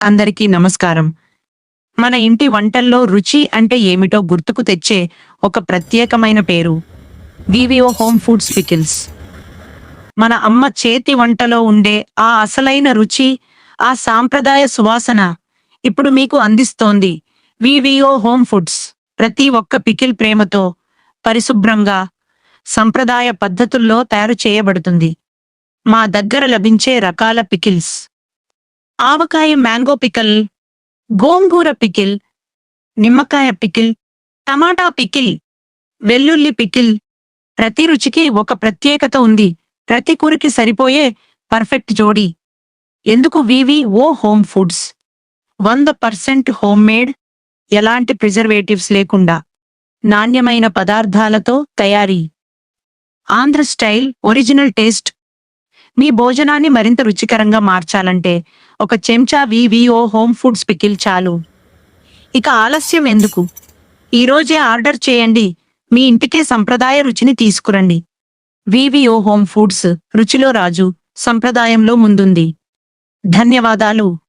అందరికీ నమస్కారం. మన ఇంటి వంటల్లో రుచి అంటే ఏమిటో గుర్తుకు తెచ్చే ఒక ప్రత్యేకమైన పేరు వివిఓ హోమ్ ఫుడ్స్ పికిల్స్. మన అమ్మ చేతి వంటలో ఉండే ఆ అసలైన రుచి, ఆ సాంప్రదాయ సువాసన ఇప్పుడు మీకు అందిస్తోంది వివిఓ హోమ్ ఫుడ్స్. ప్రతి ఒక్క పికిల్ ప్రేమతో, పరిశుభ్రంగా, సంప్రదాయ పద్ధతుల్లో తయారు చేయబడుతుంది. మా దగ్గర లభించే రకాల పికిల్స్: ఆవకాయ మ్యాంగో పికిల్, గోంగూర పికిల్, నిమ్మకాయ పికిల్, టమాటా పికిల్, వెల్లుల్లి పికిల్. ప్రతి రుచికి ఒక ప్రత్యేకత ఉంది. ప్రతి కూరకి సరిపోయే పర్ఫెక్ట్ జోడీ. ఎందుకు Vivo home foods? 100% home made, ఎలాంటి ప్రిజర్వేటివ్స్ లేకుండా, నాణ్యమైన పదార్థాలతో తయారీ. Andhra style original taste. మీ భోజనాన్ని మరింత రుచికరంగా మార్చాలంటే ఒక చెంచా వివిఓ హోమ్ ఫుడ్స్ పికిల్ చాలు. ఇక ఆలస్యం ఎందుకు? ఈ రోజే ఆర్డర్ చేయండి. మీ ఇంటికే సంప్రదాయ రుచిని తీసుకురండి. వివిఓ హోమ్ ఫుడ్స్, రుచిలో రాజు, సంప్రదాయంలో ముందుంది. ధన్యవాదాలు.